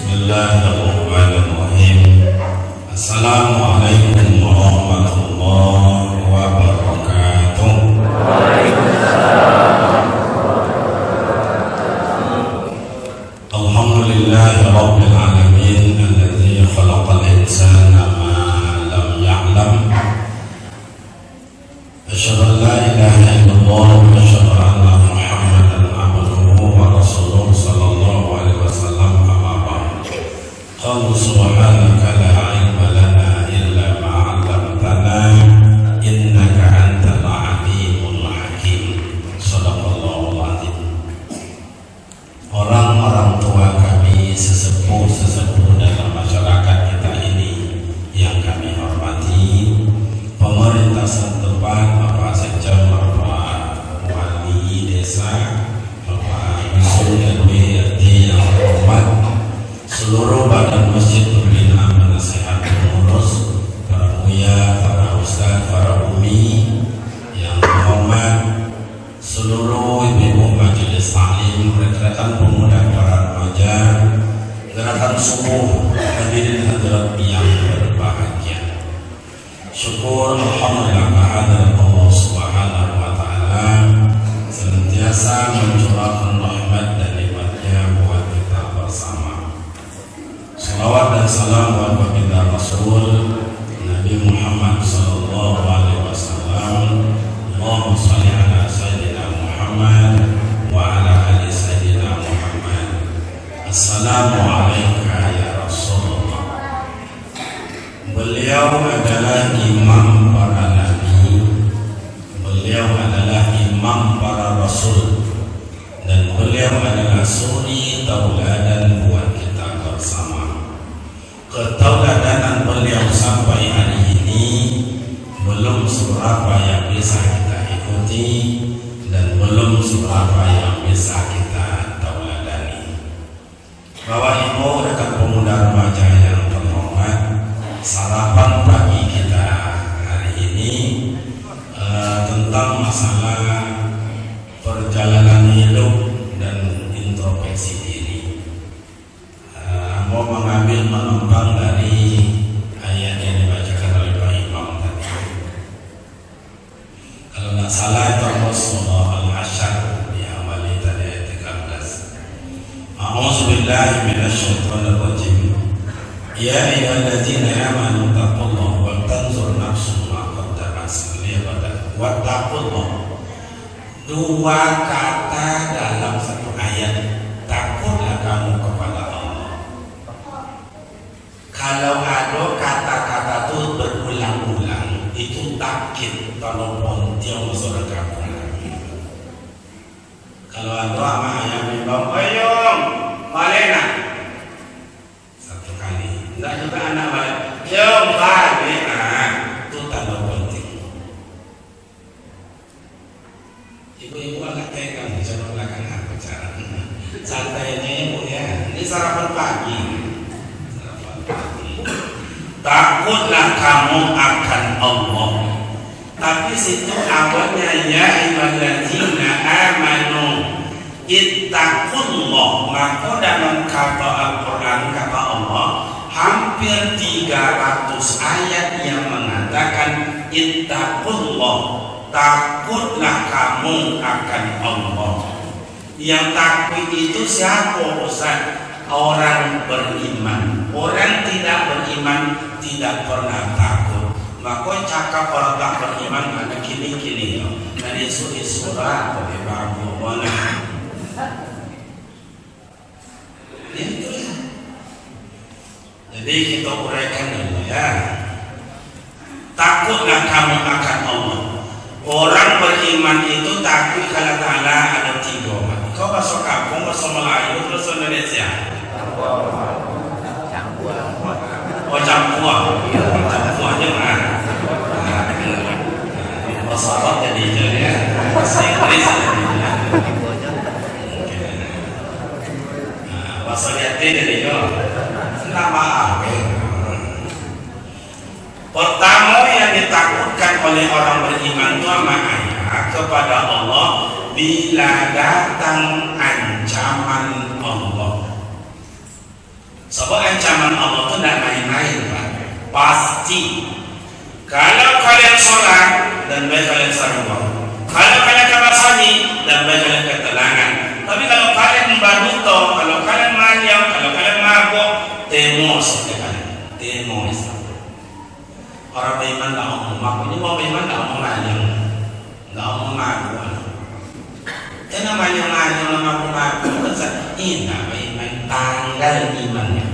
Bismillahirrahmanirrahim. Assalamualaikum warahmatullahi wabarakatuh. Alhamdulillahi rabbil alamin alladzi khalaqal insana ma lam ya'lam. Asyhadu an la ilaha illallah wa asyhadu anna Muhammadan abduhu wa rasuluhu sallallahu alaihi wasallam. Qul subhanaka la ilma lana illa ma 'allamtana innaka antal alimul hakim. Shadaqallahul azim. Orang-orang tua kami, sesepuh-sesepuh dalam masyarakat kita ini yang kami hormati, pemerintah setempat, Bapak Sekjen, Bapak Wali Desa, Bapak Yusuf RW RT yang terhormat, seluruh badan masjid pembina, penasehat pengurus, para buya, para ustaz, para umi yang terhormat, seluruh ibu-ibu majelis taklim, rekan-rekan pemuda, para remaja, gerakan subuh, hadirin hadirat yang berbahagia. Syukur alhamdulillah kehadirat Allah Subhanahu wa taala senantiasa mencurahkan rahmat dan nikmatnya buat kita bersama. Salawat dan salam buat baginda Rasul Nabi Muhammad sallallahu alaihi wasallam. Allahumma shalli ala sayyidina Muhammad wa ala ali sayyidina Muhammad. Assalamu alayka ya Rasulullah. Beliau adalah imam para nabi, beliau adalah imam para rasul, dan beliau adalah suri tauladan buat kita bersama. Ketauladanan beliau sampai hari ini belum seberapa yang bisa kita ikuti dan belum seberapa yang bisa kita tauladani. Bapak Ibu, rekan pemuda remaja yang terhormat, sarapan pagi kita hari ini tentang masalah perjalanan hidup dan introspeksi diri. Mau mengambil menumpang dari ayat yang dibacakan oleh Pak Imam tadi. Kalau tidak salah itu surah Al-Hasyr di awal tadi ayat 13. A'udzubillahi minasyaitonir rajim. Ya ayyuhalladzina amanu taqullaha wa tanzur nafsum ma qaddamat lighad wattaqullah. Dua kata dalam satu ayat. Takutlah kamu kepada Allah. Kalau ada kata-kata itu berulang-ulang, itu takkid kalau pontiong surga. Kalau ada sama ayam bimbang, ayo malena satu kali, enggak juga anak balik, yo malena, itu tanda penting. Ibu-ibu agak tegang, jangan belakang bicara. Santai aja ibu ya, ini sarapan pagi. Takutlah kamu akan Allah. Tapi situ awalnya ya ayyuhalladzina amanu ittaqullah. Maka dalam kata Al-Quran kata Allah hampir 300 ayat yang mengatakan ittaqullah. Takutlah kamu akan Allah. Yang takut itu siapa Ustaz? Orang beriman. Orang tidak beriman tidak pernah takut. Maka cakap orang tak beriman ada kini-kini ya. Dari surat oleh Babu Wana. Itu ya. Jadi kita uraikan dulu ya. Takutlah kamu akan Allah. Orang beriman itu takut kalau Ta'ala ada 3 orang. Kau masuk kampung, masuk Melayu, terus Indonesia. Oh campur, campur aja mah. Bahasa Arab jadi ya, bahasa Inggris jadi. Bahasa Latin jadi yo. Nama apa? Pertama yang ditakutkan oleh orang beriman itu ayat kepada Allah bila datang ancaman Allah. Sebab ancaman Allah itu tidak main-main, Pak. Pasti. Kalau kalian sholat dan baik kalian sarungah, kalau kalian kabasani dan baik kalian ketelangan. Tapi kalau kalian membaduto, kalau kalian manyam, kalau kalian mabuk, temos kalian, temos. Orang beriman tak mau mabuk, ini mau beriman tak mau manyam, tak mau mabuk. Karena manyam mabuk, ini beriman tanggal imannya.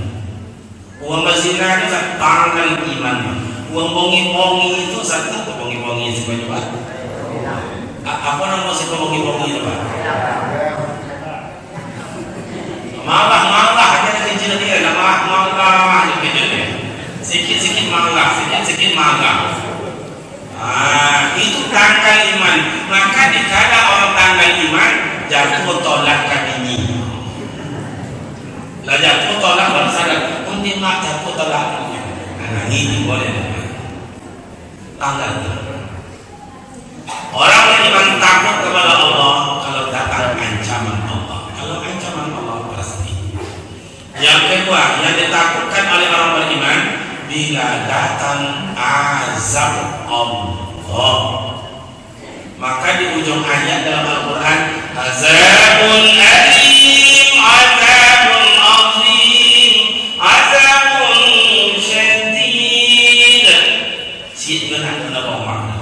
Uang berzina itu tanggal imannya. Uang bongi-bongi itu satu bongi-bongi itu banyak Pak. Apa nama si bongi-bongi itu Pak? Malah hanya kecil dia, malah kecil dia. Sikit-sikit malah. Itu tanggal iman. Maka dikala orang tanggal iman jatuh tolak ini. Lah jatuh tolak baru sadar. Ini mak jatuh tolak. Nah ini boleh. Tanggal. Orang beriman takut kepada Allah kalau datang ancaman Allah. Kalau ancaman Allah pasti. Yang kedua, yang ditakutkan oleh orang beriman bila datang azab Allah. Maka di ujung ayat dalam Al-Quran, azabun alim, azabun azim, azabun syadid. Siapkan nama.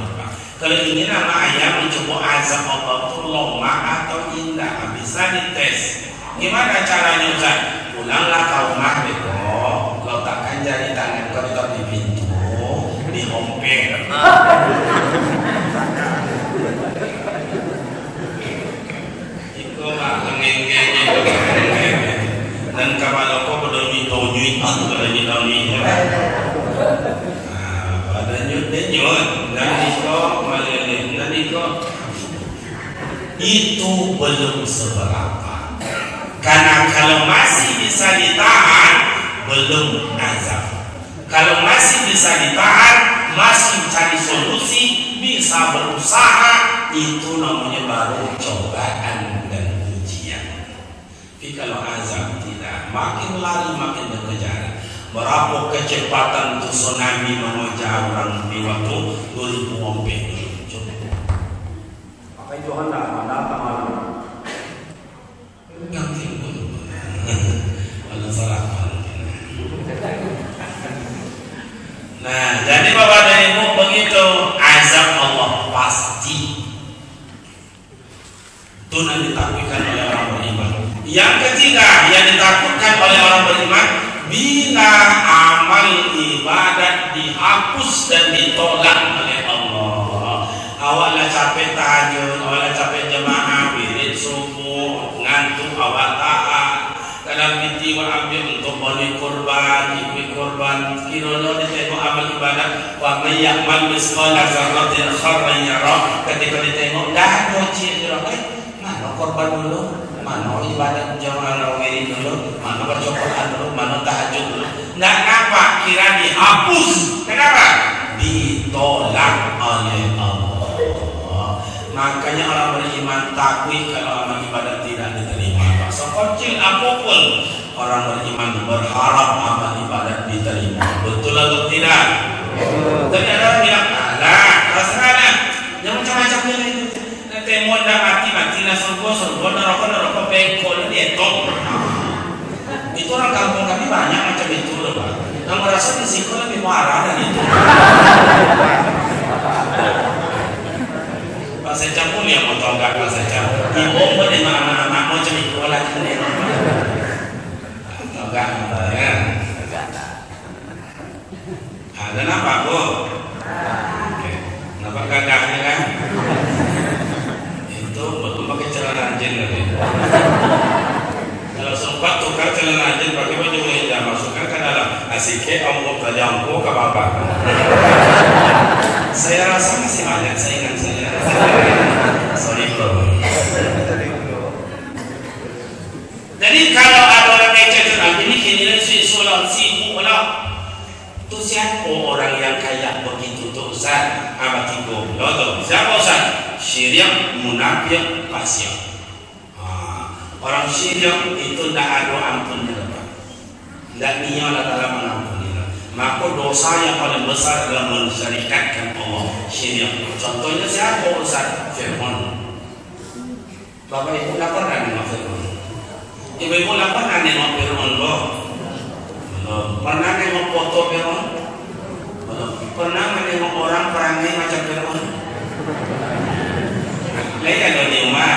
Kalau ingin nama ayat mencoba azab Allah itu lama atau indah, bisa dites. Gimana caranya Ustaz? Pulanglah ke rumah beko, letakkan jari tangan kau di pintu, di hompeng. Itu mah ngenge dan kalau kau berdiri tujuh itu berdiri tujuh. Itu belum seberapa. Karena kalau masih bisa ditahan, belum azab. Kalau masih bisa ditahan, masih cari solusi, bisa berusaha, itu namanya baru cobaan dan ujian. Tapi kalau azab tidak, makin lari makin berkejar. Berapa kecepatan untuk tsunami mengejar orang di waktu 2000 ompe. Coba. Apa itu hendak datang malam? Ganti dulu. Kalau salah. Nah, jadi Bapak dan Ibu begitu azab Allah pasti. Itu yang ditakutkan oleh orang beriman. Yang ketiga yang ditakutkan oleh orang beriman, bila amal ibadat dihapus dan ditolak oleh Allah. Awalnya capek tahajud, awalnya capek jemaah, wirid subuh, ngantuk awal taat. Kadang piti wa ambil untuk beli kurban, ikut kurban. Kiranya ditengok amal ibadat, wa may ya'mal misqala dzarratin khairan yarah. Ketika ditengok dah doci mana korban dulu? Mana ibadat jamaah wirid dulu, mana baca Quran dulu, mana tahajud dulu. Nggak nampak, kira dihapus. Kenapa? Ditolak oleh Allah. Makanya orang beriman takut kalau amal ibadat tidak diterima. Sekecil apapun orang beriman berharap amal ibadat diterima. Betul atau tidak? Tapi ada orang bilang, alah, terserah. Yang macam-macam itu. Temon dah mati lah surga neraka pekol dia tong. Itu orang kampung kami banyak macam itu loh Pak. Yang merasa risiko lebih marah dari itu. Pak Secam pun yang mau tonggak Pak Secam. Ibu pun dengan anak-anak macam itu lagi nih. Tonggak ya. Ada apa Bu? Nampak gagahnya kan? Betul pakai celana anjing lagi. Kalau sempat tukar celana anjing pakai baju hijau, masukkan ke dalam asike omong tajamku ke bapak. Saya rasa masih banyak saingan saya. Sorry bro. Jadi kalau ada orang ngecek ini kini sulam sibuk lah. Itu siapa orang yang kayak begitu tuh Ustaz? Apa tigo? Loh, siapa Ustaz? Syirik, munafik, fasik. Orang syirik itu tidak ada ampunnya Pak. dan Dia adalah mengampuni. Maka dosa yang paling besar adalah mensyirikkan Allah, syirik. Contohnya siapa Ustaz? Fir'aun. Bapak Ibu lapar kan nengok Fir'aun? Ibu-ibu lapar kan nengok Fir'aun? Belum. Pernah nengok foto Fir'aun? Belum. Pernah nengok orang perangai macam Fir'aun? Lihat di rumah.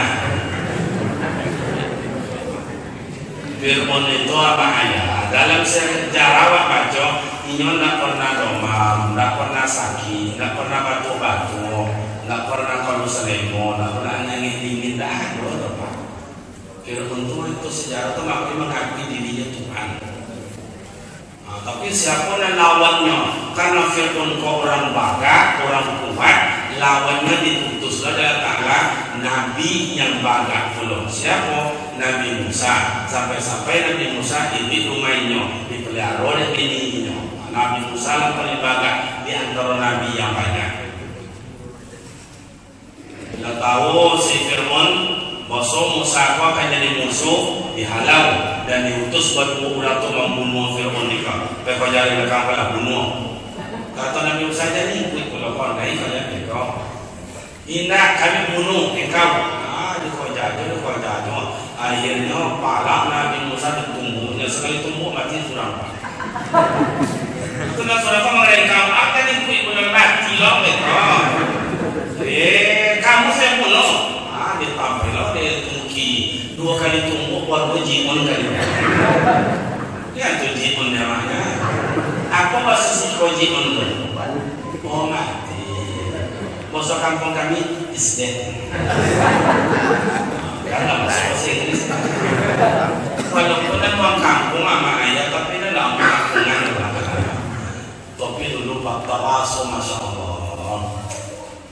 Fir'aun itu apa ayah? Dalam sejarah baca, dia tidak pernah demam, tidak pernah sakit, tidak pernah batu-batu, tidak pernah kalau selemo, tidak pernah nangis dingin, tidak ada Pak. Fir'aun itu sejarah itu makanya mengakui dirinya Tuhan. Nah, tapi siapa yang lawannya? Karena Fir'aun kau orang bagat, orang kuat, lawannya diutuslah dari Ta'ala Nabi yang bagat pula. Siapa? Nabi Musa. Sampai-sampai Nabi Musa ini rumahnya dipelihara oleh bininya. Nabi Musa yang paling bagat di antara Nabi yang banyak. Bila tahu si Fir'aun bahwa Musa akan jadi musuh, dihalau dan diutus buat orang itu membunuh Fir'aun nikah. Pekau jari mereka pada bunuh. Kata Nabi Musa jadi ikut kalau kau naik kalian engkau. Indah kami bunuh engkau. Dikau jatuh. Akhirnya palak Nabi Musa ditumbuhnya. Sekali tumbuh mati surang. Itu nak surang mereka akan ikut bunuh mati loh engkau. Kamu saya bunuh. Ditampil loh dia tungki 2 kali tumbuh buat jimun kali. Lihat tu jimun namanya. Apa bahasa si jimun tu? Oh mati. Bahasa kampung kami is dead. Karena bahasa Inggris. Walaupun orang kampung sama ayah, tapi dia tidak kampungan. Tapi dulu Pak Tawaso, Masya Allah.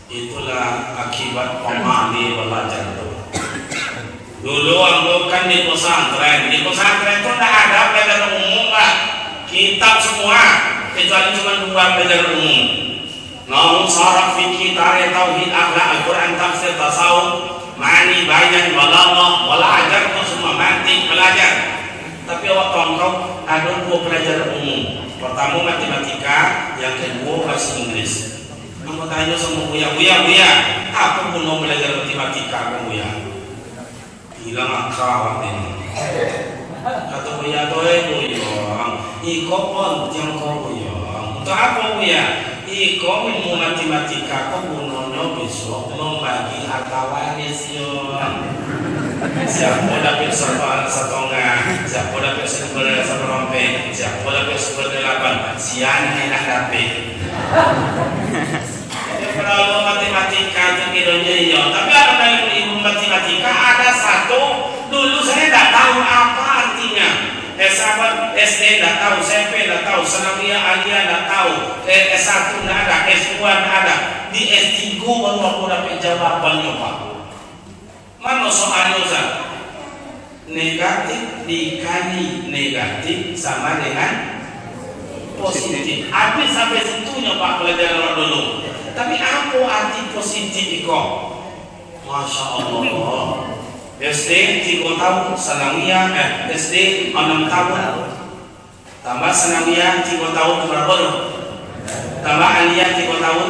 Itulah akibat pemahami belajar itu. Dulu aku kan di pesantren itu tidak ada pelajaran umum Pak. Kitab semua, kecuali cuma 2 pelajaran umum. Namun syarah fikih, tarikh, tauhid, akhlak, Al-Quran, tafsir, tasawuf, ma'ani, bayan, balaghah, belajar itu semua mantik belajar. Tapi waktu engkau ada 2 pelajaran umum. Pertama matematika, yang kedua bahasa Inggris. Kamu tanya sama Buya, apa guna belajar matematika Buya? Hilang akal ini. Kata Buya, iko pun yang kau Buya. Untuk apa Buya? Iko ilmu matematika kau gunanya besok membagi harta waris yo. Siapa dapat setengah, siapa dapat seperempat, siapa dapat 1/8, sian enak dapat. Kalau matematika itu kiranya iya, tapi ada dari ilmu matematika ada satu dulu saya tidak tahu apa artinya. S1, SD tidak tahu, SMP tidak tahu, Sanawiyah Aliyah tidak tahu, S1 tidak ada, S2 tidak ada, di S3 baru aku dapat jawabannya Pak. Mana soalnya Ustaz? Negatif dikali negatif sama dengan positif. Habis sampai situnya Pak pelajaran dulu. Tapi apa arti positif itu? Masya Allah. SD 3 tahun, Sanawiyah SD 6 tahun. Tambah Sanawiyah 3 tahun berapa? Tambah Aliyah 3 tahun.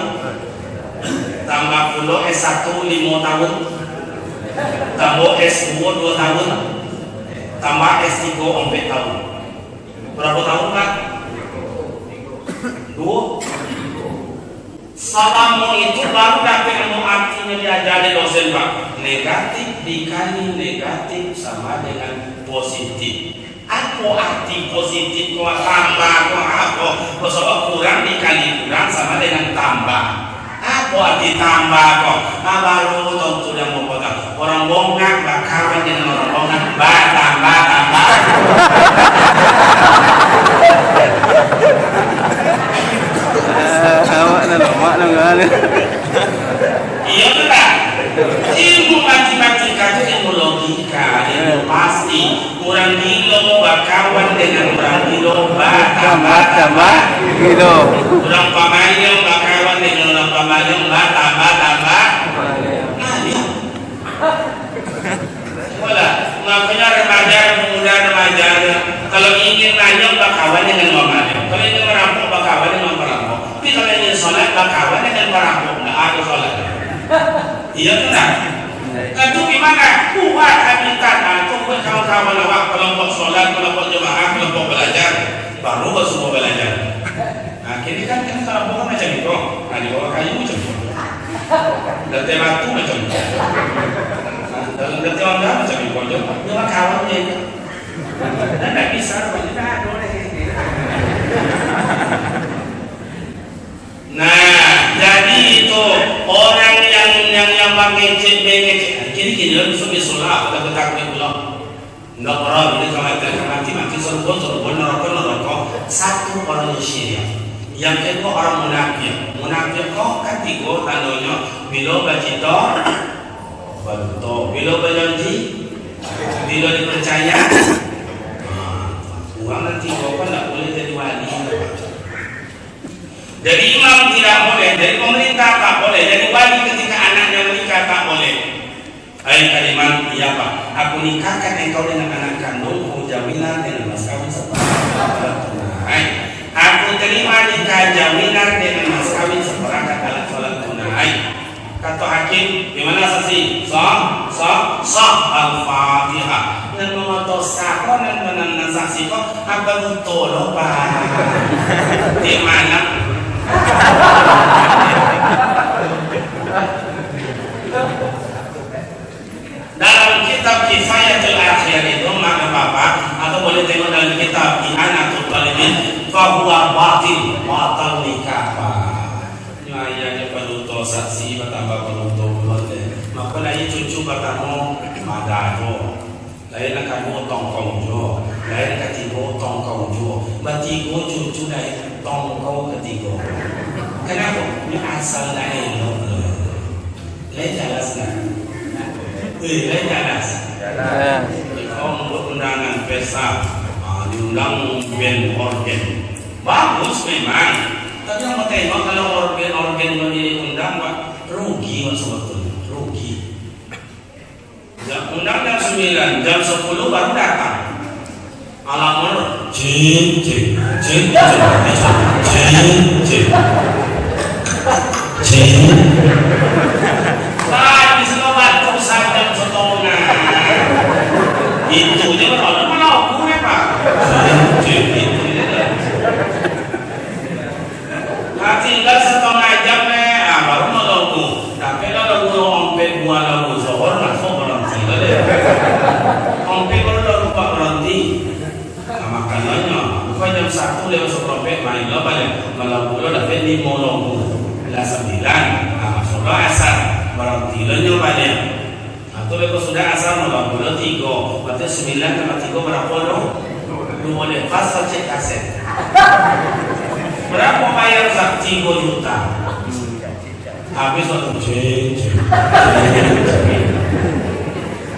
Tambah pula S1 5 tahun. Tambah S2 2 tahun. Tambah S3 4 tahun. Berapa tahun Pak? 2. Selama itu baru dapat ilmu artinya diajari dosen Pak. Negatif dikali negatif sama dengan positif. Apa arti positif? Kau tambah, kau apa? Kau kurang dikali kurang sama dengan tambah. Apa arti tambah kok? Baru tentu yang mau potong. Orang bongkar bakaran dengan orang bongkar tambah. Iya benar. Ilmu matematika itu ilmu logika, ilmu pasti. Orang gilo bakawan dengan orang gilo tambah gilo. Orang pamayong bakawan dengan orang pamayong tambah. Nah ya. Wala, makanya remaja, pemuda remaja Kalau ingin nanya bakawan dengan memanen. Kalau ingin merampok bakawan dengan perampok. Tapi kalau ingin sholat bakawan dengan perampok. Nggak ada sholat. Iya benar. Itu gimana? Buat habitat. Itu buat kawan-kawan awak kelompok sholat, kelompok jemaah, kelompok belajar. Baru buat semua belajar. Nah, kini kan kita kelompok macam itu. Nah, di bawah kayu macam itu. Dan tematu macam itu. Dan tematu macam itu. Cuma kawan dia. Dan tidak bisa. Kita ada. Nah, jadi itu orang yang mengecek. Kini dia bisa bisolah, kita ketahui pula. Nggak pernah ini kalau mati surga neraka. Satu orang syirik. Yang kedua orang munafik. Munafik kok ketiga tandanya bila bercita, betul. Bila berjanji, bila dipercaya. Orang nanti kau tidak boleh jadi wali. Jadi imam tidak boleh, dari pemerintah tak boleh, jadi wali ketika anaknya menikah tak boleh. Ayat kalimat iya Pak, aku nikahkan engkau dengan anak kandungku jaminan dengan mas kawin seperangkat tunai. Aku terima nikah jaminan dengan mas kawin seperangkat alat sholat tunai. Kata hakim, gimana saksi? Sah al-Fatihah. Dan mengotor sakon dan menang saksi kok apa betul loh Pak? Di mana? Dalam kitab Kifayatul Akhir itu maka Bapak atau boleh tengok dalam kitab Ihanatul Talibin fahuwa batal nikah Pak. Ayahnya penuntut saksi bertambah penuntut penuntut. Maka lagi cucu bertemu madado. Lain kamu tongkong jo, lain ketiga tongkong jo, bertiga cucu lain tongkong ketiga. Kenapa? Ini asal lain loh. Lain jelas nak. Lain jelas. Kau membuat undangan pesta, diundang band organ, bagus memang. Tapi yang mau tengok kalau organ diundang, rugi sebetulnya, rugi. Undang jam 9, jam 10 baru datang. Alamur, cing. Tadi semua batu jam setengah. Itu dia orang mana aku Pak? Cing itu dia. Tinggal setengah jam baru mau lagu. Tapi kalau lagu ompe buah lagu zohor langsung berhenti. Ompe baru lagu pak berhenti. Makanya bukan jam 1 lewat seperempat main lo balik malam bulan dapat 5 lagu. Bila 9 sudah asar berhenti lo balik. Atau lepas sudah asar malam bulan 3. Berarti 9 tambah 3 berapa lo? Lu boleh pas cek kaset. Berapa bayar 3 juta? Habis waktu cek.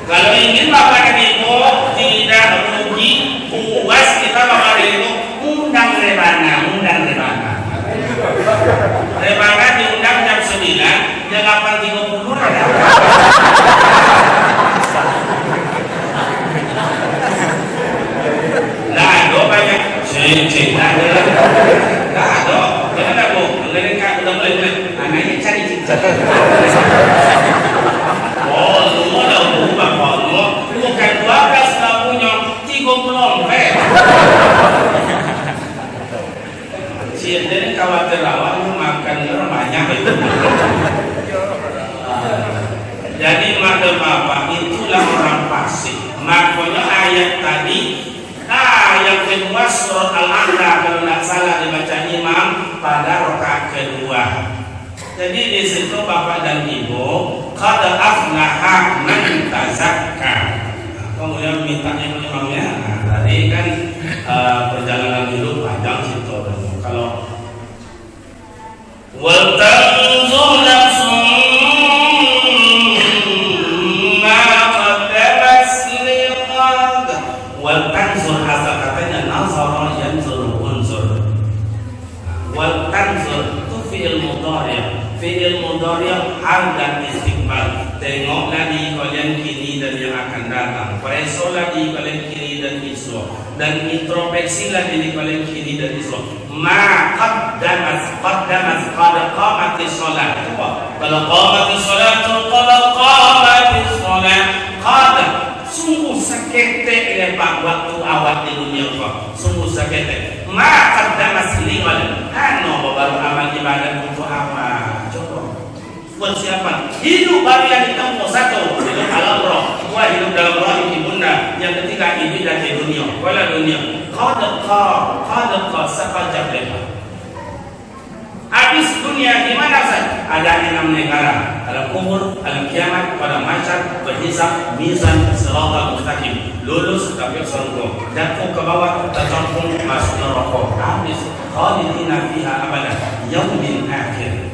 Kalau ingin Bapak dan Ibu tidak rugi, puas kita Bapak dan Ibu undang rebana. Rebana diundang jam 9, jam 8.30 ada. Nah, ada banyak cek. Nah, ada. Jangan ada bu. Mereka udah mulai. Anaknya cari cicak. Oh, semua dah berubah. Bukan 12 lagunya 30. Jadi khawatir lawan makan banyak itu. Jadi madam Bapak itulah orang fasik. Makanya ayat tadi. Yang kedua surat Al-A'la kalau tidak salah dibaca imam pada rakaat kedua. Jadi di situ Bapak dan Ibu qad aflaha man tazakka. Kemudian minta imamnya. Tadi kan perjalanan hidup panjang situ. Kalau wal tanzur nafsum ma qaddamat liqad wal tanzur asal katanya nazara yanzur unzur. Wal tanzur itu fi'il mudhari' hal dan istiqbal. Tengoklah di kalian kini dan yang akan datang. Peresolah di kalian kini dan Isra, dan introspeksilah diri kalian kiri dan Isra. Ma qaddamat qad qamatis shalah. Kalau qamatis shalah qad sungguh sakete lepak waktu awak di dunia kau. Sungguh sakete. Ma qaddamat liwal. Baru amal ibadah untuk apa? Coba. Buat siapa? Hidup baru yang ditempuh satu, hidup dalam roh. Dua, hidup dalam roh ini bunda. Yang ketiga, ibadah di dunia. Wala dunia. Qadqa sakajab lepa. Habis dunia di mana saja? Ada 6 negara. Ada kubur, ada kiamat, pada masyar, berhisab, mizan, siratal mustaqim. Lulus tapi surga. Jatuh ke bawah, tercampur masuk neraka. Habis. Khalidina fiha abada. Yaumin akhir.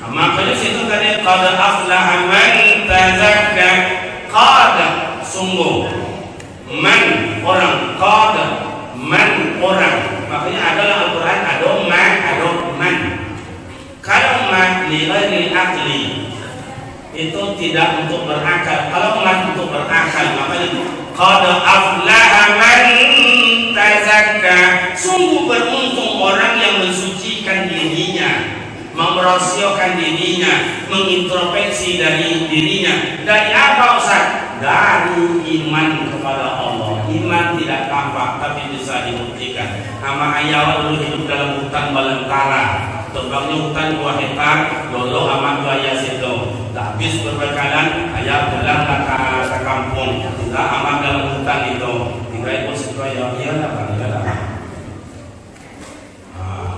Makanya situ tadi qad aflaha man tazakka. Qad sungguh, man orang, qad man orang. Makanya adalah Al-Quran ada man. Kalau man li ghairi aqli itu tidak untuk berakal. Kalau man untuk berakal, makanya qad aflaha man tazakka. Sungguh beruntung orang yang mensucikan dirinya, memerasiokan dirinya, mengintrospeksi dari dirinya. Dari apa Ustaz? Dari iman kepada Allah. Iman tidak tampak tapi bisa dibuktikan. Nama ayah dulu hidup dalam hutan belantara, terbangnya hutan 2 hektar, lolo amat buaya situ. Habis berbekalan, ayah pulang ke kampung. Tidak amat dalam hutan itu. Tiga ekor sesuai iyalah bang.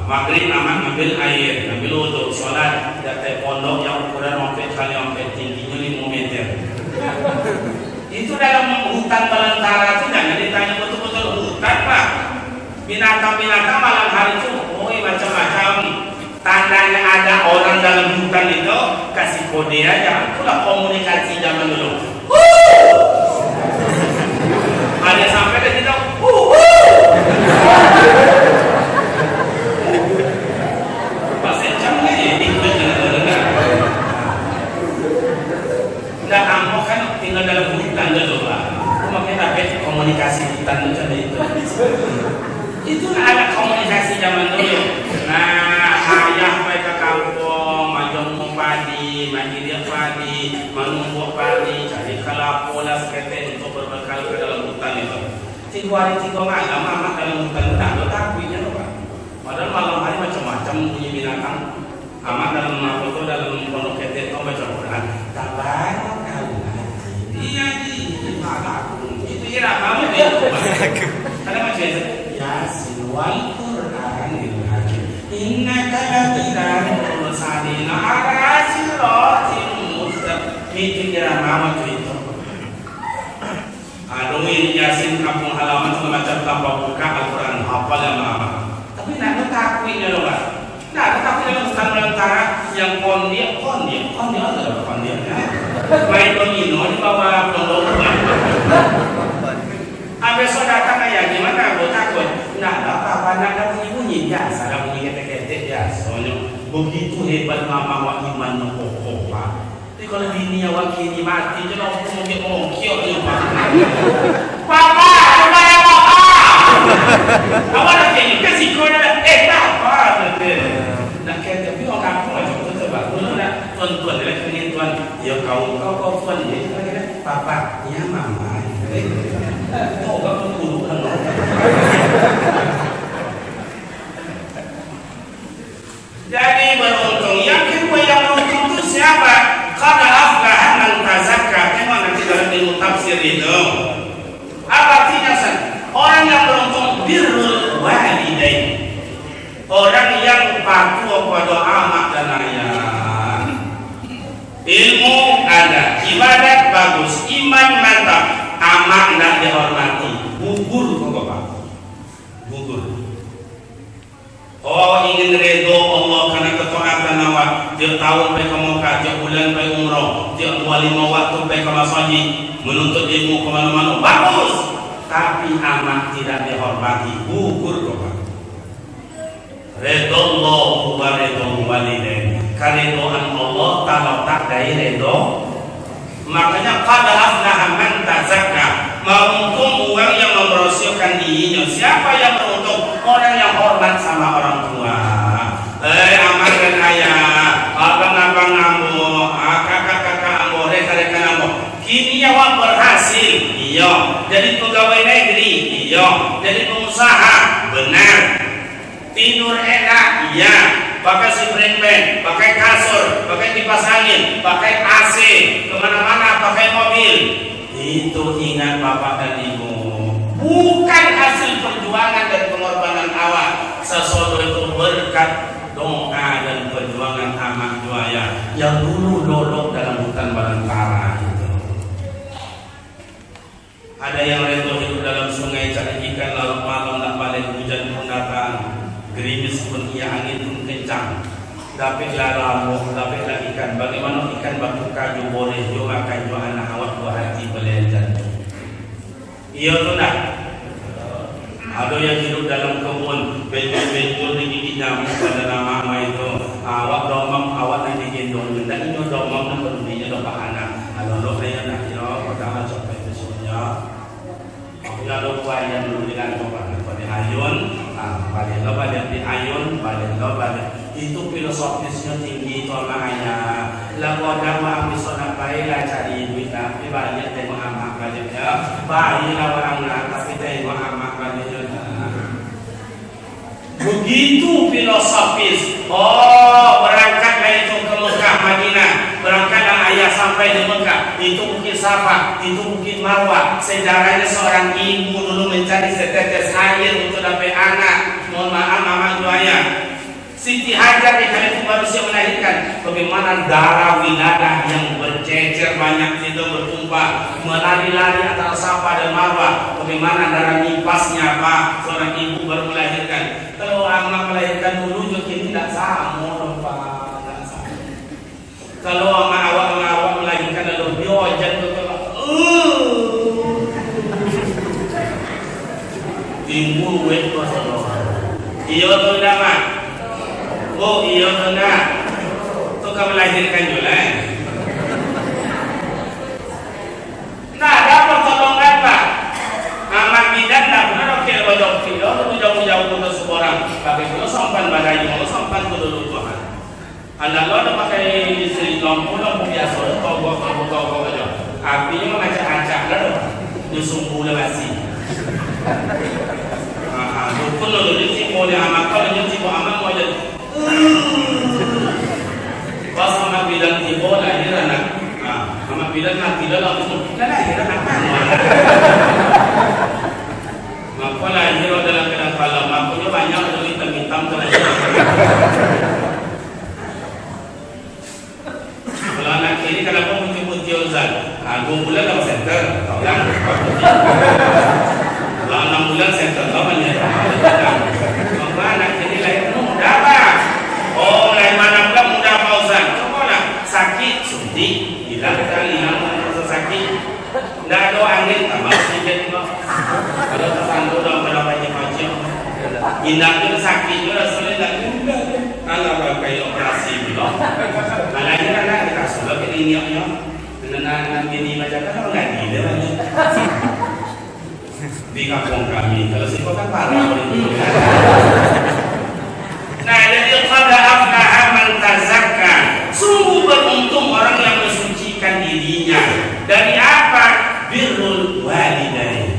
Maghrib aman ambil air, ambil wudhu, sholat, datang pondok yang ukuran sampai kali sampai tingginya 5 meter. Itu dalam hutan belantara itu jangan ditanya betul-betul hutan pak. Binatang-binatang malam hari itu, macam-macam. Tandanya ada orang dalam hutan itu, kasih kode aja. Itulah komunikasi zaman dulu. Ada sampai dari itu, Nggak amok kan tinggal dalam hutan dulu pak. Makanya dapat komunikasi hutan itu. Itu ada komunikasi zaman dulu. Nah, ayah mereka kampung, majong padi, mandiria padi, menumbuk padi, cari kelapa lah sekete untuk berbekal ke dalam hutan itu. 3 hari 3 malam amat dalam hutan tak ada takutnya loh pak. Padahal malam hari macam-macam punya binatang. Amat dalam apa itu dalam pondok kete itu baca Quran. Tabarak iya di mana itu ira kamu dia karena macam itu Yasin wal Qur'anil hakim innaka latiran mursalina ala siratin mustaqim itu ira kamu itu aduin Yasin kampung halaman semacam tanpa buka Al-Quran hafal yang lama tapi nak takutnya loh pak. Nah, tetapi dalam hutan belantara yang kondia adalah kondia. Main domino di bawah pondok. Besok datang ayah gimana? Gue takut. Nah, apa-apa nak bunyi biasa, ada bunyi ketek-ketek ya. Soalnya begitu hebat mama iman kokoh pak. Tapi kalau bini awak kini mati, jangan aku mau kiok ni pak. Papa, apa yang papa? Awak nak jadi kasih kau nak apa? Nak kata tapi orang kampung macam tu sebab dulu nak tuan-tuan dia kena tuan ya kau tuan dia kata papa ya mama kau kau dulu kan jadi beruntung yang kedua yang beruntung itu siapa qad aflaha man tazakka memang nanti dalam ilmu tafsir itu apa artinya orang yang beruntung birrul walidain. Orang yang patuh pada amak dan ayah. Ilmu ada, ibadat bagus, iman mantap, amak tidak dihormati, gugur kok pak, gugur. Oh ingin redho Allah karena ketaatan awak, dia tahun pergi ke Mekah, dia bulan pergi umrah, dia 25 waktu pergi ke masjid, menuntut ilmu kemana-mana, bagus. Tapi amak tidak dihormati, gugur kok pak. Redallahu wa redal walidain. Keridhaan Allah terletak dari redha Makanya qad aflaha man tazakka. Beruntung orang yang membersihkan dirinya. Siapa yang beruntung? Orang yang hormat sama orang tua. Amak dan ayah, abang-abang ambo, kakak-kakak ambo, rekan-rekan ambo. Kini awak berhasil, iya. Jadi pegawai negeri, iya. Jadi pengusaha, benar. Tidur enak, iya. Pakai spring bed, pakai kasur, pakai kipas angin, pakai AC, kemana-mana pakai mobil. Itu ingat bapak dan ibu, bukan hasil perjuangan dan pengorbanan awak. Sesuatu itu berkat doa dan perjuangan amak juaya yang dulu lolok dalam hutan belantara itu. Ada yang rela hidup dalam sungai cari ikan, lalu malam tak balik, hujan pun datang, gerimis pun ia, angin pun kencang. Dapatlah lamu, dapatlah ikan. Bagaimana ikan batu kaju boleh jo makan jo anak awak buah hati belajar. Iya tu nak. Ada yang hidup dalam kebun, benjol-benjol di gigi nyamuk pada nama itu. Awak domam, awak nanti gendong. Dan ini domam dan berhentinya doa anak. Kalau lo kaya nak yo, pertama sampai besoknya. Aku ada upaya dulu dengan doa pada ayun, balik lo balik di ayun, balik lo balik. Itu filosofisnya tinggi itu makanya. Lalu ada bisa nak baiklah cari duit tapi banyak tengok amak baliknya. Baiklah orang nak tapi tengok amak baliknya. Begitu filosofis. Oh, berangkatlah itu ke Mekah Madinah. Berangkatlah ayah sampai di Mekah. Itu Bukit Safa, itu Bukit Marwah. Sejarahnya seorang ibu dulu mencari setetes air untuk dapat anak. Mohon maaf mama ayah. Siti Hajar di kali itu manusia melahirkan. Bagaimana darah wiladah yang bercecer banyak itu bertumpah melari-lari antara Safa dan Marwah. Bagaimana darah nipasnya Pak seorang ibu baru melahirkan. Kalau anak melahirkan dulu juga tidak sama Pak. Kalau awak melahirkan lalu diojan timbul wet masalah. Iya tu dah. Oh iya benar. Tu kamu melahirkan juga. Nah, dapat tolongan Pak. Amat bidan tak benar okey bodok kilo tu jauh-jauh untuk seorang. Tapi kalau sampan badai, kalau sampan tu dulu Tuhan. Anak lo ada pakai istri lampu biasa, kau aja. Apinya mengacak-acak lah, disumbu lah masih. Dukun lo jadi boleh amat kau jadi tiba amat mau jadi. Pas amat bidan tiba lahir anak. Amat bidan mati dalam itu, lahir anak mana? Maka lahir dalam keadaan falam, makanya banyak ada hitam-hitam terlahir. Kalau anak kiri kenapa putih-putih Uzan? 2 bulan dalam center, tahu kan? Kalau 6 bulan center, tahu kan ya? Maka anak kiri lahir muda Pak. Oh, lahir mana pula muda Pak Uzan? Coba lah, sakit, suntik, hilang rasa sakit. Tidak ada angin, tambah sedikit Pak. Kalau tersandu dalam banyak-banyak. Indah itu sakit juga, rasanya tidak. Kalau pakai operasi belum, malahnya kan kita sudah keringnya, dengan bini macam apa nggak gila banyak. Di kampung kami, kalau sih kan parah begitu. Nah, jadi pada aflaha man tazakka, sungguh beruntung orang yang mensucikan dirinya dari apa? Birrul walidain.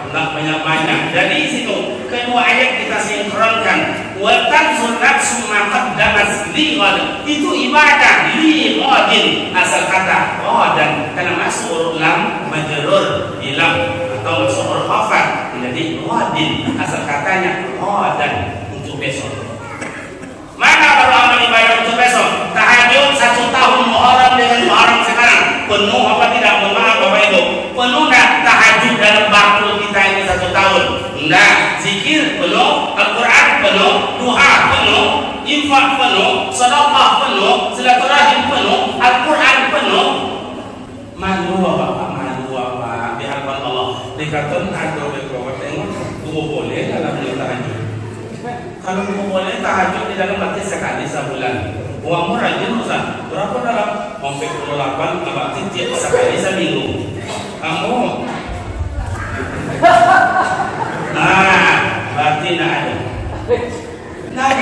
Tak banyak-banyak. Jadi situ kedua ayat kita sinkronkan. Wa tanzur nafsu ma qaddamat lighad. Itu ibadah lighadin asal kata ghadan karena masuk lam majrur ilam atau masuk khafat jadi ghadin asal katanya ghadan untuk besok. Mana baru amal ibadah untuk besok? Tahajud 1 tahun Muharram dengan Muharram sekarang penuh apa tidak? Mohon maaf Bapak Ibu, penuh tak tahajud dalam bakul kita ini 1 tahun? Enggak. Zikir penuh, Al-Quran penuh, duha penuh, infak penuh, sedekah penuh, silaturahim penuh, Al-Quran penuh. Malu Bapak, malu Bapak di hadapan Allah. Dikatakan ada beberapa tengok, boleh dalam tahajud. Kalau boleh tahajud di dalam batas sekali sebulan. Uang murah jurusan berapa dalam kompek 28 abang titik sekali seminggu. Kamu berarti tidak ada. Nah,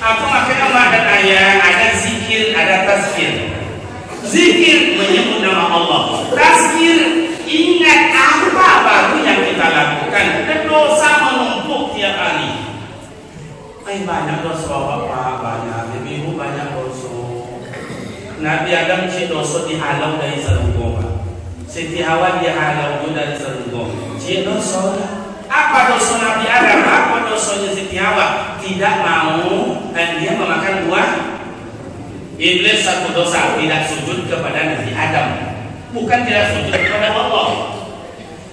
aku makanya ada ayat, ada zikir, ada tazkir. Zikir menyebut nama Allah. Tazkir ingat apa baru yang kita lakukan. Dan dosa menumpuk tiap hari. Banyak dosa bapak, banyak ibu banyak dosa. Nabi Adam cik dosa dihalau dari serunggung. Siti Hawa dihalau dari serunggung. Cik dosa. Apa dosa Nabi Adam? Apa dosanya Siti Hawa? Tidak mau dan dia memakan buah. Iblis satu dosa, tidak sujud kepada Nabi Adam. Bukan tidak sujud kepada Allah.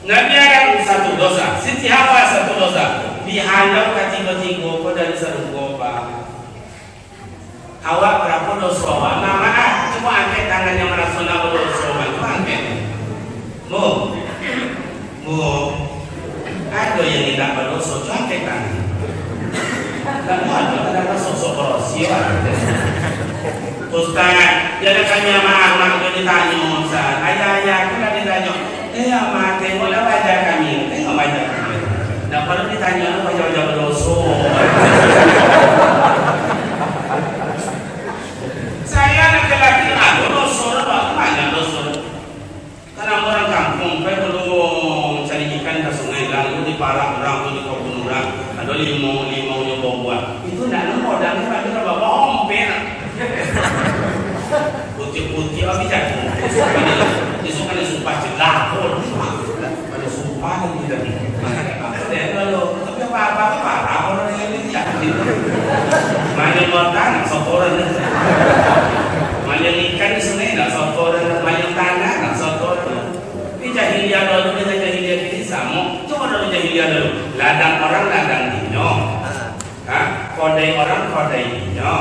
Nabi Adam satu dosa, Siti Hawa satu dosa. Dihalau ketiga-tiga dari serunggung. Hawa berapa dosa? Nama coba angkat tangan yang merasa nama dosa. Coba angkat. Ada yang tidak berdosa, coba angkat tangan. Dan ada sosok berdosa. Ustaz, dia ada kami anak itu ditanya Ustaz. Ayah, aku dah ditanya. Mati, boleh wajah kami. Tengok wajah kami. Nah, kalau ditanya, wajah-wajah berdosa. Saya laki-laki ada dosa, banyak dosa. Karena orang kampung, saya belum cari ikan ke sungai, lalu di parak orang, di kebun orang, ada limau nyoba buat. Itu tidak ada modal, tapi kita bawa ompel. Putih-putih habis jatuh. Besok kan sumpah celah pun. Ada sumpah kan tidak. Kalau tapi apa parah orang ini yakin. Mana makan sotoran. Mana ikan di sungai nak sotoran, mana tanah nak sotoran. Ini jahiliyah dulu, kita jahiliyah ini sama. Coba dulu jahiliyah dulu. Ladang orang ladang dinyo. Kodai orang kodai dinyo.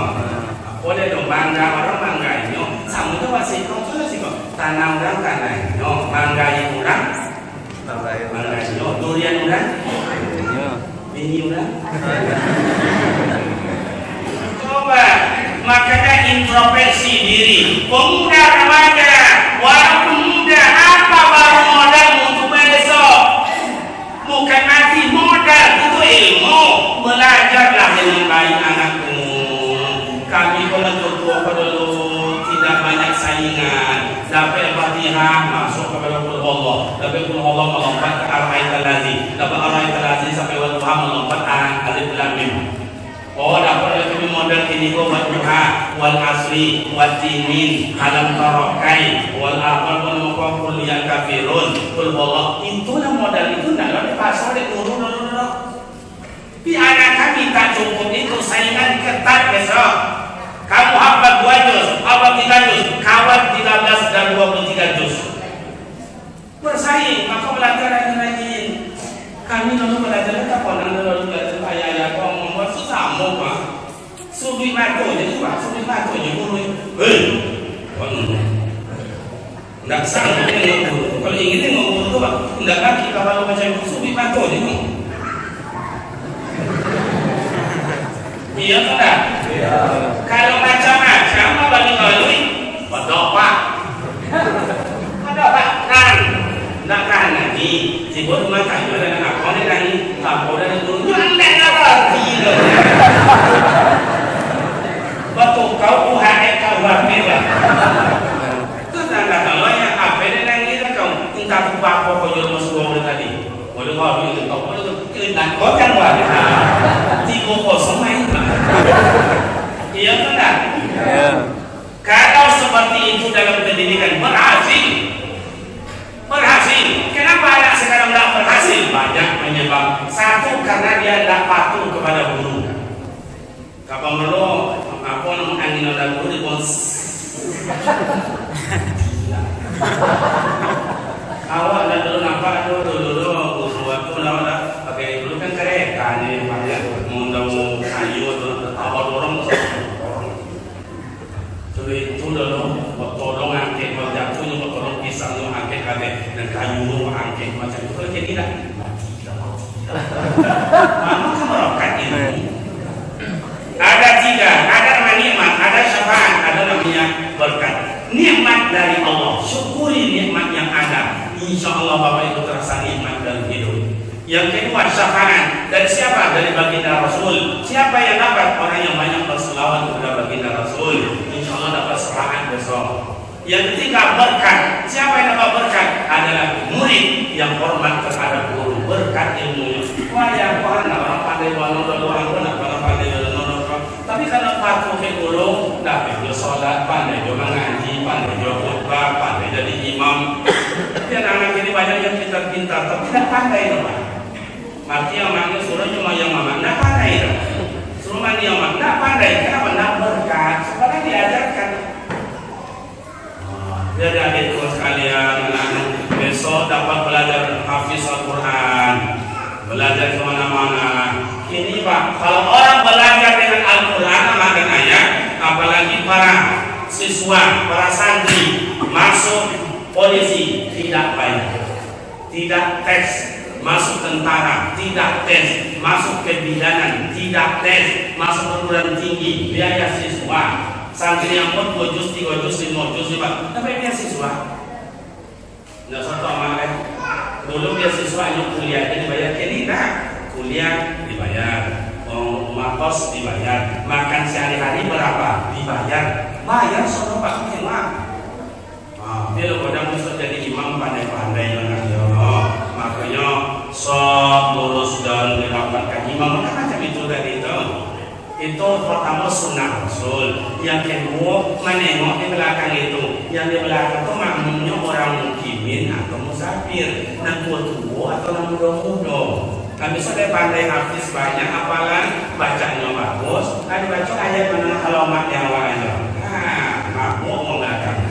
Kodai dong mangga orang mangganya. Sama tu wasik kau tu sih kau. Tanam orang tanahnya, manggai orang. Mangganya, durian orang. Bini orang. Coba, makanya introspeksi diri. Pemuda remaja, walaupun muda, apa baru modal untuk besok? Bukan mati modal itu ilmu. Belajarlah dengan baik anakku. Kami kalau tua dulu tidak banyak saingan. Dapat Fatihah masuk kepada Allah. Dapat Allah melompat ke Ar-Ra'aital Ladzi. Dapat Ar-Ra'aital Ladzi sampai Wadduha melompat Alif Lam Mim. Oh, dapat lagi model ini kok Wadduha, wal asri, wal tinin, alam tarokai, wal afal, wal muqaful yang kafirun, kul wallah. Itulah modal itu tidak ada pasal di turun. Tapi anak kami tak cukup itu saingan ketat besok. Kamu hafal 2 juz, hafal 3 juz, kawan 13 dan 23 juz. Bersaing, maka belajar rajin-rajin. Kami dulu belajar apa? Dulu belajar ayah kau membuat susah mau pak. Subi matu je pak, subi matu je guru. Tidak sanggup dengan guru. Kalau ingin dengan guru tu pak, tidak lagi kalau macam subi matu je. Iya tak? Kalau macam-macam bagi-bagi berdoa. Berdoa kan? Tak kan lagi. Sibuk makan dan apa ni lagi? Apa dan itu? Jangan lagi. Betul kau uhai kau bermewah. Tu tanda kalau yang apa ni lagi kau entah apa kau jual masuk tadi. Boleh kau ni kau boleh nak kau jangan buat. Tiga kosong main. Iya benar. Kalau seperti itu dalam pendidikan berhasil. Kenapa anak sekarang tidak berhasil? Banyak penyebab. Satu karena dia tidak patuh kepada guru. Kapal melo apa nama angin ada guru di bos. Awak ada dulu nampak dulu guru aku lah pakai dulu kan kereta ni banyak mengundang kayu atau apa orang. Jadi itu dulu tolong angkat jatuh juga tolong pisang yang angkat ada dan kayu angkat macam itu kalau jadi tidak mama kan merokat ini ada 3 ada nikmat ada berkat. Nikmat dari Allah, syukuri nikmat yang ada. Insya Allah Bapak Ibu terasa nikmat dalam hidup. Yang kedua, syafaat. Dari siapa? Dari baginda Rasul. Siapa yang dapat? Orang yang banyak berselawat kepada baginda Rasul. Insya Allah dapat syafaat besok. Yang ketiga, berkat. Siapa yang dapat berkat? Adalah murid yang hormat terhadap guru, berkat ilmunya. Wah, yang orang pandai orang pandai. Tapi kalau patuh ke guru, dapat dia sholat, pandai dia mengaji, pandai dia khutbah, pandai jadi imam. Dia anak ini banyak yang pintar-pintar, tapi tidak pandai dong. Mati yang manggil suruh cuma yang mama, tidak pandai dong. Suruh mandi yang mama, tidak pandai. Kenapa? Tidak berkat. Sekarang diajarkan. Jadi adik sekalian, anak-anak besok dapat belajar hafiz Al-Quran, belajar kemana-mana. Ini Pak, kalau orang belajar dengan Al-Quran dan ayat, apalagi para siswa, para santri masuk polisi tidak bayar, tidak tes, masuk tentara tidak tes, masuk kebidanan tidak tes, masuk perguruan tinggi biaya siswa. Santri yang pun 2 juz, 3 juz, 5 juz, tapi dia siswa. Nggak satu amalkan. Dulu dia siswa yang kuliah jadi bayar, jadi nah kuliah dibayar, makos dibayar, makan sehari-hari berapa dibayar, bayar sono Pak Imam. Dia lo kadang bisa jadi imam pandai-pandai makanya sok lurus dan mendapatkan imam macam itu tadi itu. Itu pertama sunnah Rasul. Yang kedua menengok di belakang itu. Yang di belakang itu makmumnya orang mukimin atau musafir, yang tua-tua atau yang muda-muda. Nah bisa dia pandai hafiz banyak, apalan bacanya bagus. Ada baca ayat mana halamat yang lain. Nah, makmum mau belakang.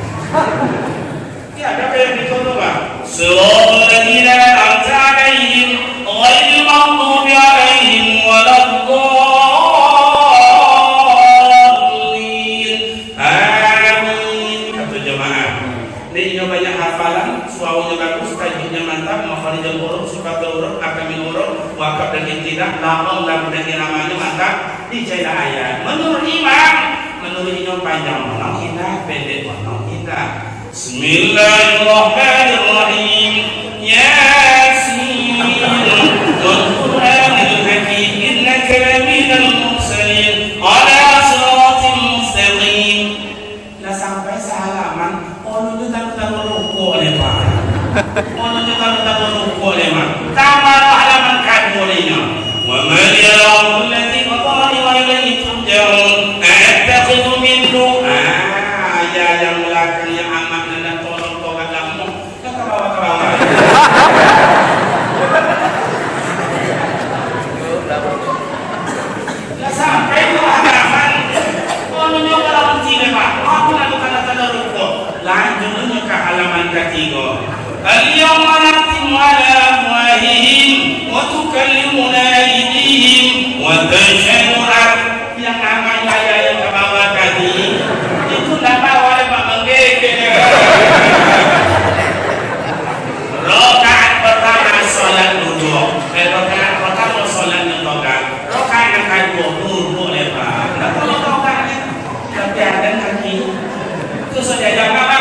Ya ada yang dicontoh Pak. Suratul ladzina an'amta 'alaihim ghairil maghdubi 'alaihim waladdallin. Banyak hafalan, suawanya bagus, tajwidnya mantap, makharijul huruf, sifatul huruf, akamin huruf, wakaf dan intidah, lafal dan namanya mantap, dijaga ayat. Menurut imam, menurut imam panjang mana kita, pendek mana kita. Bismillahirrahmanirrahim. Yasin. Wal Qur'anil Hakim. Innaka laminal mursalin. Ala siratin mustaqim. Lah sampai sehalaman tamat halaman kedua-nya. Wa man ya'lamu alladziina qalu wa ilayhi turja'un attakhidhu min ya yang belakang yang amat dan tolong kamu ke bawah-bawah. Lah sampai halaman ono kalau tidak Pak. Aku nak tanda-tanda rukuk. Lanjutnya ke halaman ketiga. Al-yawma nakhtimu ala afwahihim wa tukallimuna aydihim wa tashhadu yang namanya yang ke bawah tadi itu tidak bawa oleh Pak Menggege. Rakaat pertama salat duduk, rakaat pertama salat nyetokan, rakaat yang kedua duduk oleh Pak. Tidak perlu tokannya, tapi ada kaki. Itu saja jangan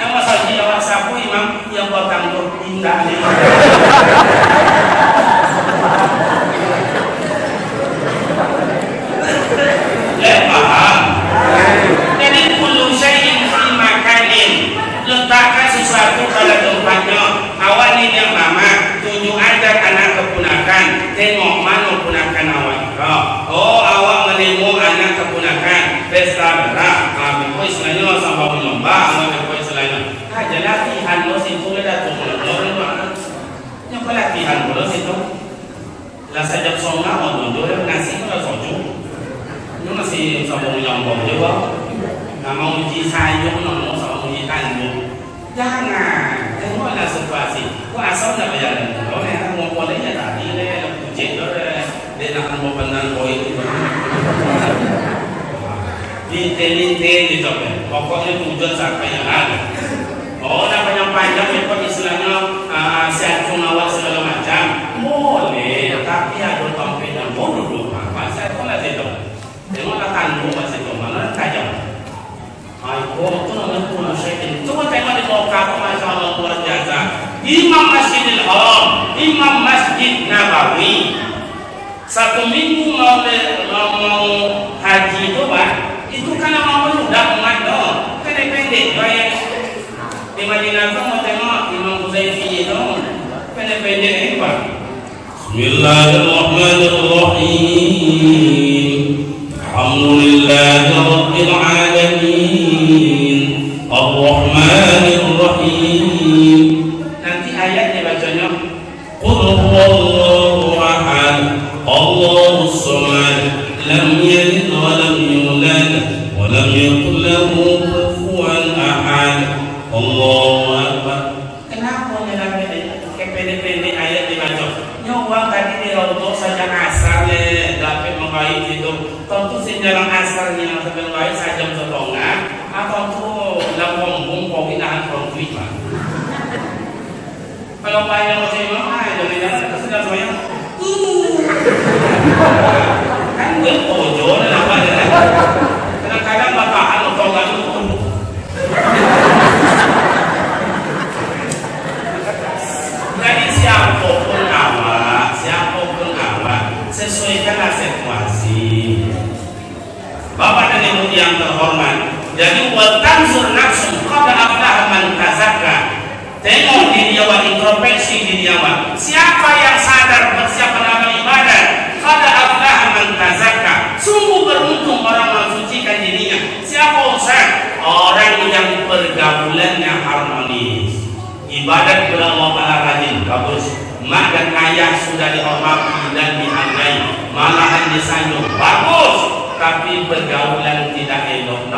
yang masal di awak sapu imam yang batang tu indah ni. Paham? Jadi kullu syai'in fi makanin. Letakkan sesuatu pada tempatnya. Awak ni yang mama tunjuk ajar anak keponakan, tengok mana ponakan awak. Oh awak menemu anak keponakan pesta berak. Kau istilahnya sampai menyembah, kau istilahnya. Aja latihan lo situ ada tu orang mana. Yang pelatihan lo situ. Lah sajak songa mau dulu nasi kalau soju. Nó masih sama menyambung juga. Nah mau uji sayur, mau sama uji tanduk. Jangan, tengoklah situasi. Kau asal nak bayar dulu. Nih mau polanya tadi deh, uji dulu deh. Dia nak mau benar kau itu. Linte dicoba. Pokoknya tujuan sampai yang ada. Oh, nak panjang itu istilahnya sehat awal segala macam. Boleh, tapi ada tempat yang bodoh. Masa itu lah itu. Tengoklah tanduk masih itu mana tajam. Imam Masjidil Haram, Imam Masjid Nabawi. Satu minggu mau haji itu Pak, itu karena mau meludak umat dong, kan pendek kayak di Madinah tuh mau tengok Imam Huzaifi itu pendek ini Pak. Bismillahirrahmanirrahim. Alhamdulillahi Rabbil Alamin. Ar-Rahmanir-Rahim. Nanti ayatnya bacanya Qul huwallahu ahad, Allahus samad, lam yalid wa lam yulad wa lam yakul lahu kufuwan ahad. Allahu akbar. Kenapa nyelame kayak pendek-pendek ayat dibaca? Nyawa tadi di rondo saja asar le, dapat mengait itu. Tentu senjalan asarnya sampai baik saja setengah atau tuh lampung pawinahan konflik Pak. Kalau banyak macam mana, jangan sudah saya. Kan gue ojo dan apa ya? Kadang-kadang bapaan atau nggak itu. Jadi siapapun awak, sesuaikanlah situasi. Bapak dan Ibu yang terhormat, jadi buat tanzur nafsu qad aflaha man tazakka. Tengok diri awak, introspeksi diri awak. Siapa yang sadar bersiap beramal ibadah? Qad aflaha man tazakka. Sungguh beruntung orang mensucikan dirinya. Siapa Ustaz? Orang yang pergaulannya harmonis. Ibadat kepada Allah Ta'ala rajin, bagus. Mak dan ayah sudah dihormati dan dihargai, malahan disanjung, bagus. Tapi pergaulan tidak elok,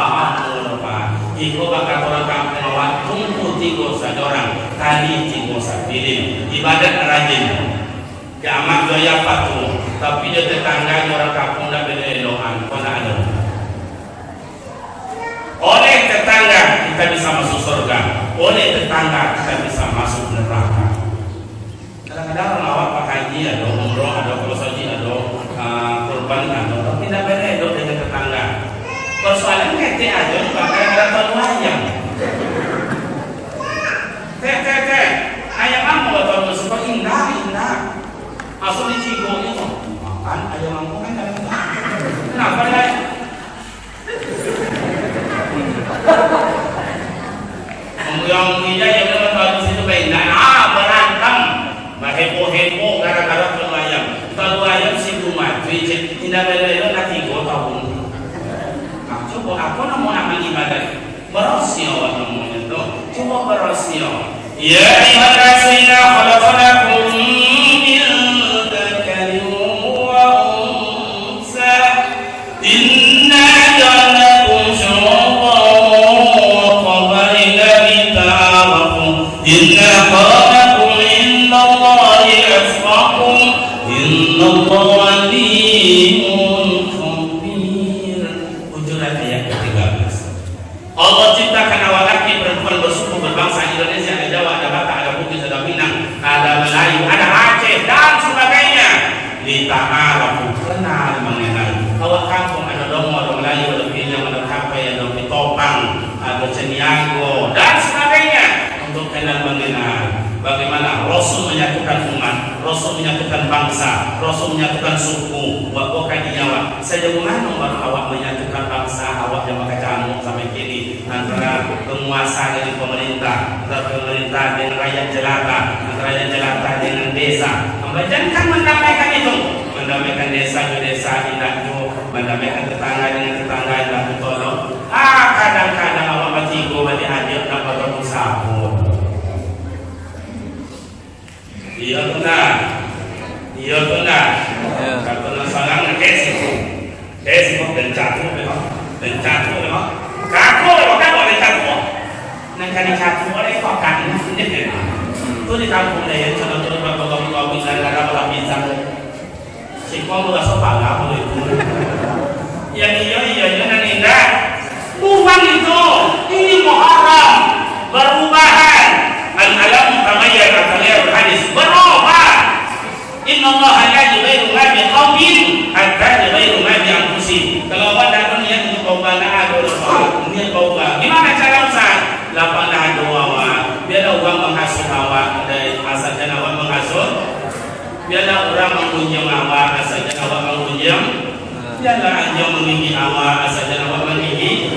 Iko bakal orang kampung awak tunggu tiga saja tali tiga sapirin. Ibadat rajin, kiamat gaya patuh. Tapi dia tetangga orang kampung dah beda elokan, kau nak ada. Oleh tetangga kita bisa masuk surga, oleh tetangga kita bisa masuk neraka. Kadang-kadang orang awak pakai haji ada, umroh ada, kalau saji ada, kurban ada, tapi tidak beda elok dengan tetangga. Persoalan kete aja juga kadang-kadang ayam. Teh, ayam apa betul suka indah. Asal di Cigo itu makan ayam aku kan kadang-kadang. Kenapa lah? Yang dia yang dalam situ benda, berantem, heboh gara-gara telur ayam. Telur ayam si rumah, tidak beda nanti 3 tahun. Coba aku mau amal ibadah berosio namanya itu. Coba berosio. Ya ayyuhallazina khalaqnakum min dzakarin wa unsa inna ja'alnakum syu'uban wa qabaila lita'arafu inna akramakum indallahi atqakum innallaha alimun. Allah ciptakan awak laki perempuan bersuku berbangsa Indonesia, ada Jawa, ada Batak, ada Bugis, ada Minang, ada Melayu, ada Aceh dan sebagainya. Lita'arafu, kenal mengenal. Awak kampung ada Dongo, ada Melayu, ada Pinang, ada Kapai, ada Pitopang, ada Ceniago dan sebagainya untuk kenal mengenal. Bagaimana Rasul menyatukan umat, Rasul menyatukan bangsa, Rasul menyatukan suku. Buat nyawa. Saya mengandung baru awak menyatukan bangsa, awak yang pakai camuk sampai kini antara penguasa dengan pemerintah, antara pemerintah dengan rakyat jelata, antara rakyat jelata dengan desa. Jangan mendamaikan itu, mendamaikan desa ke desa tidak itu, mendamaikan tetangga dengan tetangga tidak tolong. Kadang-kadang awak bertigo, berdihadir, dapat berusaha. Iya benar. Kalau salah kesiko bencatu memang. Kaku memang kan boleh catur. Nanti catur boleh kok kan. Itu di kampung dia contoh beberapa bisa ada pisang. Sikong udah sopan lah boleh itu. Yang iya nanti enggak. Bukan itu. Ini Muharram berubahan. Al-alam tamayyar al-taliyar hadis berubah. Inna Allah la yughayyiru ma biqaumin hatta yughayyiru ma bi anfusihim. Kalau awak datang niat untuk berubah, niat berubah. Gimana cara Ustaz? Lapanglah doa awak. Biar Allah menghasut awak biarlah orang mengunjung awak asal awak mengunjung, biarlah anjing menggigit awak asal awak menggigit.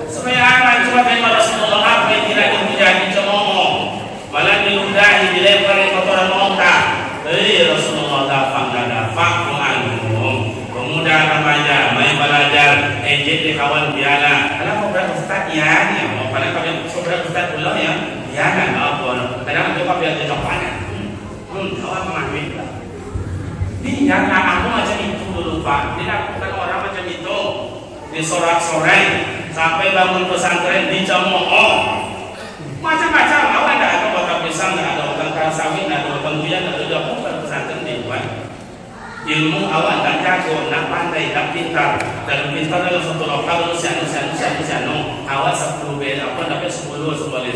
Supaya apa? Cuma dengan Rasulullah apa yang tidak terjadi cemooh, malah diludahi dilempari kotoran onta. Rasulullah dafang pemuda remaja main belajar ejek di kawan biara. Kalau mau berustad ya, mau pada kalian berustad ulang ya, biara apa? Kadang juga biar jadi kapan? Kawan mengambil. Biarlah aku macam itu dulu Pak. Dilakukan orang macam itu, disorak-sorai sampai bangun pesantren dicemooh. Macam-macam awak tidak ada batang pisang, tidak ada batang sawit, tidak ada batang buyan, tidak ada dapur pesantren dibuat. Ilmu awak tak jago, nak pandai, tak pintar. Dan pintar dalam satu lokal itu sianu. Awak 10 beda, apa dapat 10 seboleh.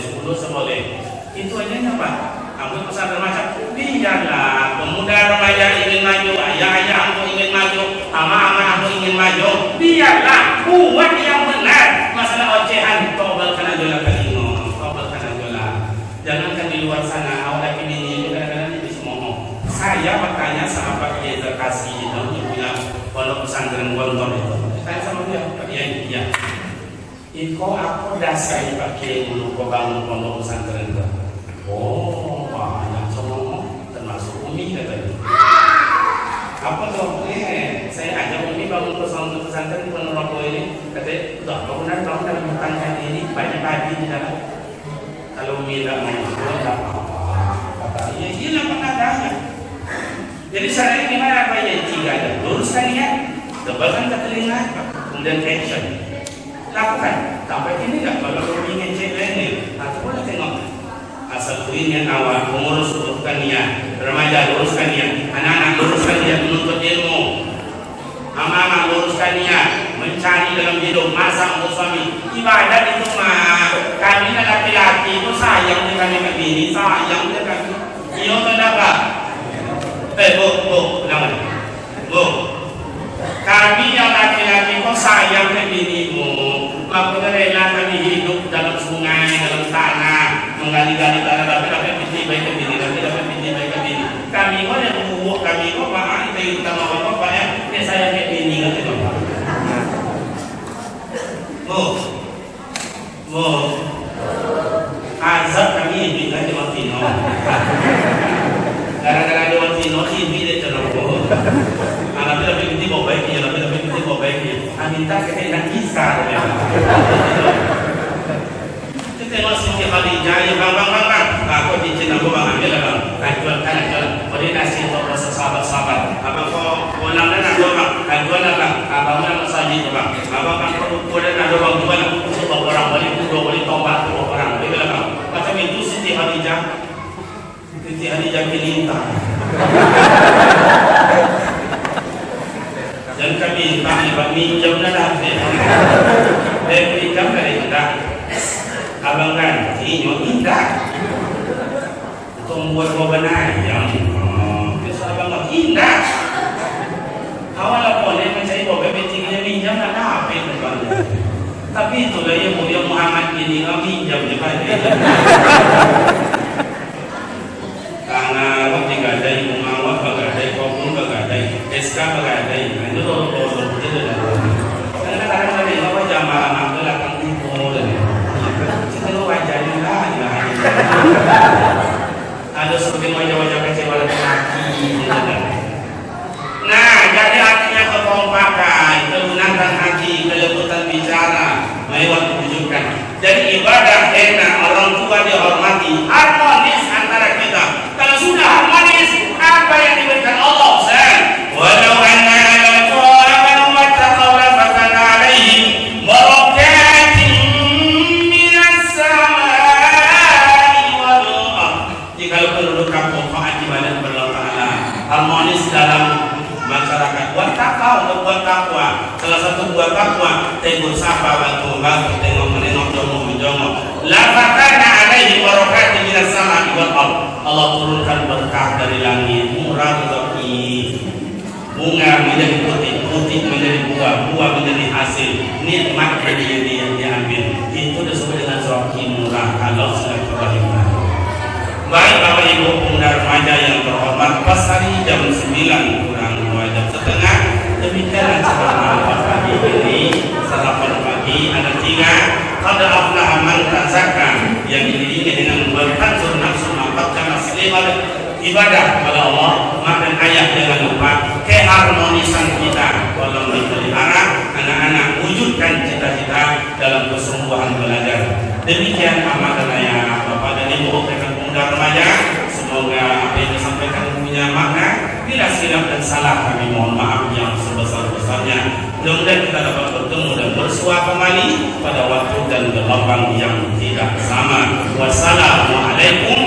Itu aja Pak. Aku pesantren macam biarlah pemuda remaja ingin maju, ayah aku ingin maju, ama aku ingin maju. Biarlah buat yang benar. Masalah ocehan, tobalkan aja kalino. Jangankan di luar sana awak lagi ini kadang-kadang itu semua. Saya bertanya sama Pak Kiai Terkasih itu punya pondok pesantren Gontor itu. Saya sama dia, Pak Kiai, iya. Iko aku dasar Pak Kiai dulu kau bangun pondok pesantren itu. Oh, banyak semua termasuk Umi katanya. Apa tuh? Saya ajak Umi bangun pesantren di Ponorogo ini. Katanya, udah bangun dalam hutan ini banyak babi di dalam. Kalau tidak mau tidak apa-apa. Kata dia, iya pengadanya. Jadi cara ini gimana Pak ya? Tiga aja, luruskan ya, tebalkan ke telinga, kemudian tension. Lakukan. Sampai ini nggak kalau ingin cek ini, atau boleh tengok. Asal tuinnya awal, pengurus luruskan dia, remaja luruskan dia, anak-anak luruskan dia menuntut ilmu. Amanah luruskan dia, mencari dalam hidup masa untuk suami. Ibadat itu mah kami laki-laki itu sayang dengan kami bini, sayang dengan kami. Iyo kenapa? Bu, kenapa? Bu, kami yang laki-laki kok sayang dengan binimu. Makanya rela kami hidup dalam sungai, dalam tanah, menggali-gali tanah, tapi binti baik ke bini, baik ke bini. Kami kok yang buuk, kami kok maaf itu utama bapak ya. Saya kayak bini kan itu. Bu, azab kami ini kan Dewan Tino. Gara-gara Dewan Tino ini dia cenderung. Anak tapi binti bawa baiknya, tapi binti bawa baiknya. Aminta kita nak kisah. Kita tengok Siti Khadijah ya bang. Aku di Cina aku bang ambil bang. Jual. Koordinasi untuk proses sahabat. Abang kau nak bang. Jual bang. Abang nak masjid bang. Abang kan kau nak bang jual. Orang balik dua balik tobat dua orang. Begitu bang. Macam itu Siti Khadijah minta. Dan kami minta minjam dah. Berikan dari kita. Abang kan ini minta. Membuat benar yang abang tak indah. Awal apa ni mencari bawa tingginya minjam nak apa itu bang? Tapi itulah yang Muhammad ini minjam je pada. Karena waktu gadai mengawal bagadai, kopun bagadai, SK bagadai, itu orang itu dah. Karena kadang-kadang dia bawa jamaah nak belakang itu dah. Kita lu wajarnya lah. Ada seperti wajah-wajah kecewa laki-laki. Nah, jadi artinya kekompakan, kelunasan hati, kelembutan bicara, mewah ditunjukkan. Jadi ibadah enak, orang tua dihormati, harmonis antara kita. Kalau sudah harmonis, apa yang diberikan Allah? Walau anna al-qur'ana wa taqawla fatana alaihim barakatin minas samai wal ardh. Kalau penduduk kampung taat ibadah kepada Allah Ta'ala, harmonis dalam masyarakat, buat takwa. Salah satu buat takwa, tegur sapa, bantu, tengok menengok, jongok. Lafatana alaihi barakatin minas samai wal ardh. Allah turunkan berkah dari langit, murah rezeki. Bunga menjadi putih menjadi buah menjadi hasil, nikmat menjadi yang diambil. Itu disebut dengan rezeki murah kalau silaturahim. Baik. qad aflaha man tazakka. Yang ini dengan bertanjur nafsu maqaddama selimat ibadah kepada Allah. Maka ayat jangan lupa keharmonisan kita dalam memelihara anak-anak, wujudkan cita-cita dalam kesungguhan belajar. Demikian amalan ayah Bapak dan Ibu rekan pemuda remaja. Semoga apa yang disampaikan punya makna. Bila silap dan salah kami mohon maaf yang sebesar-besarnya. Mudah-mudahan kita dapat bertemu dan bersua kembali pada waktu dan gelombang yang tidak sama. Wassalamualaikum